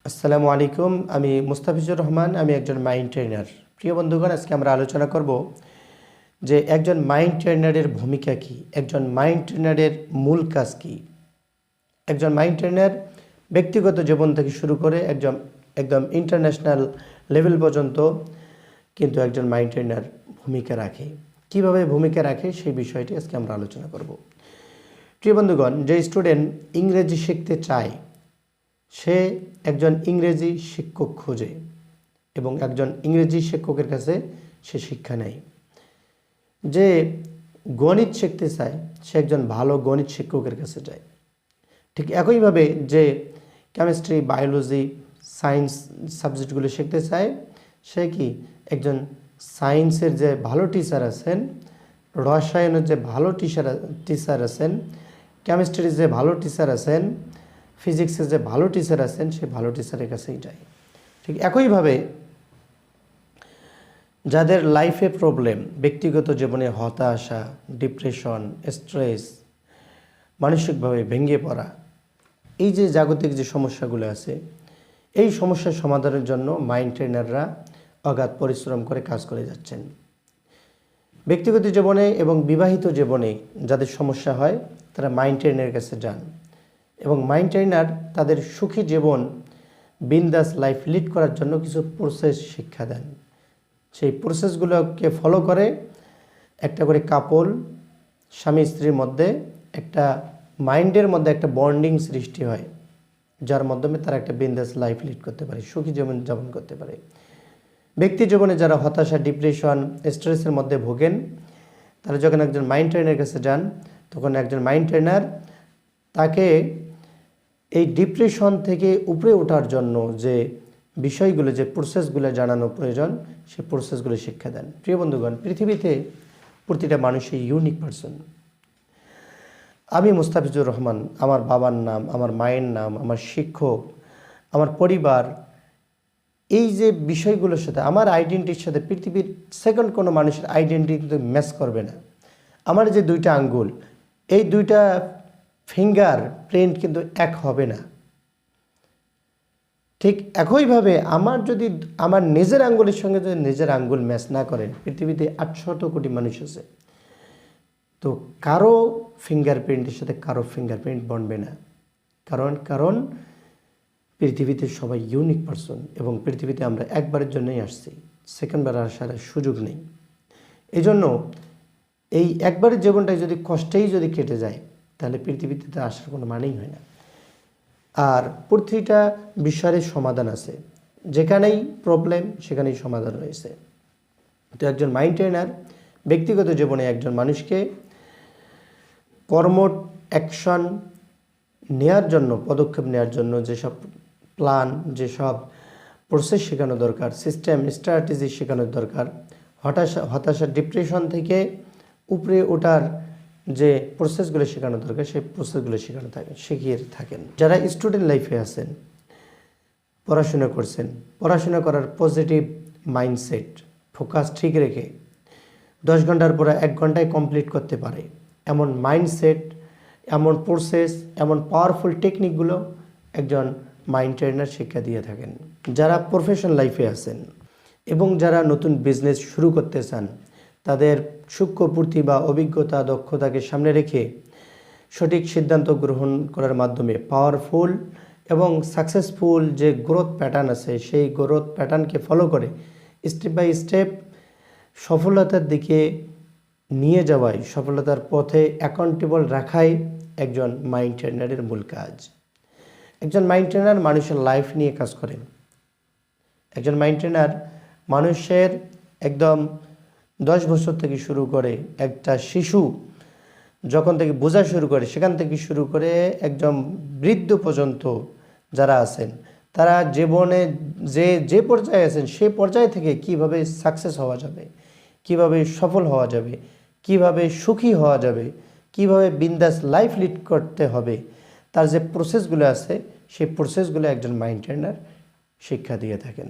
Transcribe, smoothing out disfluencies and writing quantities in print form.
আসসালামু আলাইকুম। আমি মুস্তাফিজুর রহমান। আমি একজন মাইন্ড ট্রেনার। প্রিয় বন্ধুগণ, আজকে আমরা আলোচনা করব যে একজন মাইন্ড ট্রেনারের ভূমিকা কী, একজন মাইন্ড ট্রেনারের মূল কাজ কী। একজন মাইন্ড ট্রেনার ব্যক্তিগত জীবন থেকে শুরু করে একদম ইন্টারন্যাশনাল লেভেল পর্যন্ত কিন্তু একজন মাইন্ড ট্রেনার ভূমিকা রাখে। কিভাবে ভূমিকা রাখে সেই বিষয়টি আজকে আমরা আলোচনা করব। প্রিয় বন্ধুগণ, যে স্টুডেন্ট ইংরেজি শিখতে চায় সে একজন ইংরেজি শিক্ষক খোঁজে এবং একজন ইংরেজি শিক্ষকের কাছে সে শিক্ষা নেয়। যে গণিত শিখতে চায় সে একজন ভালো গণিত শিক্ষকের কাছে যায়। ঠিক একইভাবে যে কেমিস্ট্রি, বায়োলজি, সায়েন্স সাবজেক্টগুলো শিখতে চায় সে কি একজন সায়েন্সের যে ভালো টিচার আছেন, রসায়নের যে ভালো টিচার আছেন, কেমিস্ট্রির যে ভালো টিচার আছেন, ফিজিক্সের যে ভালো টিচার আছেন সে ভালো টিচারের কাছেই যায়। ঠিক একইভাবে যাদের লাইফে প্রবলেম, ব্যক্তিগত জীবনে হতাশা, ডিপ্রেশন, স্ট্রেস, মানসিকভাবে ভেঙে পড়া, এই যে জাগতিক যে সমস্যাগুলো আছে এই সমস্যার সমাধানের জন্য মাইন্ড ট্রেনাররা অগাধ পরিশ্রম করে কাজ করে যাচ্ছেন। ব্যক্তিগত জীবনে এবং বিবাহিত জীবনে যাদের সমস্যা হয় তারা মাইন্ড ট্রেনারের কাছে যান এবং মাইন্ড ট্রেনার তাদের সুখী জীবন, বিন্দাস লাইফ লিড করার জন্য কিছু প্রসেস শিক্ষা দেন। সেই প্রসেসগুলোকে ফলো করে একটা করে কাপল, স্বামী স্ত্রীর মধ্যে একটা মাইন্ডের মধ্যে একটা বন্ডিং সৃষ্টি হয়, যার মাধ্যমে তারা একটা বিন্দাস লাইফ লিড করতে পারে, সুখী জীবন যাপন করতে পারে। ব্যক্তি জীবনে যারা হতাশা, ডিপ্রেশন, স্ট্রেসের মধ্যে ভোগেন তারা যখন একজন মাইন্ড ট্রেনারের কাছে যান তখন একজন মাইন্ড ট্রেনার তাকে এই ডিপ্রেশন থেকে উপরে ওঠার জন্য যে বিষয়গুলো, যে প্রসেসগুলো জানানো প্রয়োজন সেই প্রসেসগুলো শিক্ষা দেন। প্রিয় বন্ধুগণ, পৃথিবীতে প্রতিটা মানুষই ইউনিক পারসন। আমি মুস্তাফিজুর রহমান, আমার বাবার নাম, আমার মায়ের নাম, আমার শিক্ষক, আমার পরিবার, এই যে বিষয়গুলোর সাথে আমার আইডেন্টিটির সাথে পৃথিবীর সেকেন্ড কোনো মানুষের আইডেন্টিটি কিন্তু ম্যাচ করবে না। আমার যে দুইটা আঙ্গুল, এই দুইটা ফিঙ্গার প্রিন্ট কিন্তু এক হবে না। ঠিক একইভাবে আমার নিজের আঙ্গুলের সঙ্গে যদি নিজের আঙ্গুল ম্যাচ না করে, পৃথিবীতে 800 কোটি মানুষ আছে, তো কারো ফিঙ্গারপ্রিন্টের সাথে কারো ফিঙ্গারপ্রিন্ট বনবে না। কারণ পৃথিবীতে সবাই ইউনিক পারসন এবং পৃথিবীতে আমরা একবারের জন্যই আসছি, সেকেন্ডবার আসার সুযোগ নেই। এই জন্য এই একবারের জীবনটাই যদি কষ্টেই যদি কেটে যায় তাহলে পৃথিবীতে আসার কোনো মানেই হয় না। আর প্রতিটা বিষয়ের সমাধান আছে, যেখানেই প্রবলেম সেখানেই সমাধান রয়েছে। তো একজন মাইন্ড ট্রেনার ব্যক্তিগত জীবনে একজন মানুষকে অ্যাকশন নেওয়ার জন্য, পদক্ষেপ নেওয়ার জন্য যেসব প্ল্যান, যেসব প্রসেস শেখানো দরকার, সিস্টেম, স্ট্র্যাটেজি শেখানো দরকার, হতাশা, ডিপ্রেশন থেকে উপরে ওঠার যে প্রসেসগুলো শেখানো দরকার সেই প্রসেসগুলো শিখিয়ে থাকেন। যারা স্টুডেন্ট লাইফে আছেন, পড়াশোনা করছেন, পড়াশোনা করার পজিটিভ মাইন্ডসেট, ফোকাস ঠিক রেখে 10 ঘন্টার পরে 1 ঘন্টায় কমপ্লিট করতে পারে এমন মাইন্ডসেট, এমন প্রসেস, এমন পাওয়ারফুল টেকনিকগুলো একজন মাইন্ড ট্রেনার শিক্ষা দিয়ে থাকেন। যারা প্রফেশন লাইফে আছেন এবং যারা নতুন বিজনেস শুরু করতে চান, তাদের সূক্ষ্ম প্রতিভা, অভিজ্ঞতা, দক্ষতাকে সামনে রেখে সঠিক সিদ্ধান্ত গ্রহণ করার মাধ্যমে পাওয়ারফুল এবং সাকসেসফুল যে গ্রোথ প্যাটার্ন আছে সেই গ্রোথ প্যাটার্নকে ফলো করে স্টেপ বাই স্টেপ সফলতার দিকে নিয়ে যাওয়াই, সফলতার পথে অ্যাকাউন্টেবল রাখাই একজন মাইন্ড ট্রেনারের মূল কাজ। একজন মাইন্ড ট্রেনার মানুষের লাইফ নিয়ে কাজ করেন। একজন মাইন্ড ট্রেনার মানুষের একদম 10 বছর থেকে শুরু করে একটা শিশু যখন থেকে বোঝা শুরু করে সেখান থেকে শুরু করে একদম বৃদ্ধ পর্যন্ত যারা আছেন তারা জীবনে যে পর্যায়ে আছেন সেই পর্যায় থেকে কিভাবে সাকসেস হওয়া যাবে, কিভাবে সফল হওয়া যাবে, কিভাবে সুখী হওয়া যাবে, কিভাবে বিন্দাস লাইফ লিড করতে হবে, তার যে প্রসেসগুলো আছে সেই প্রসেসগুলো একজন মাইন্ড ট্রেনার শিক্ষা দিয়ে থাকেন।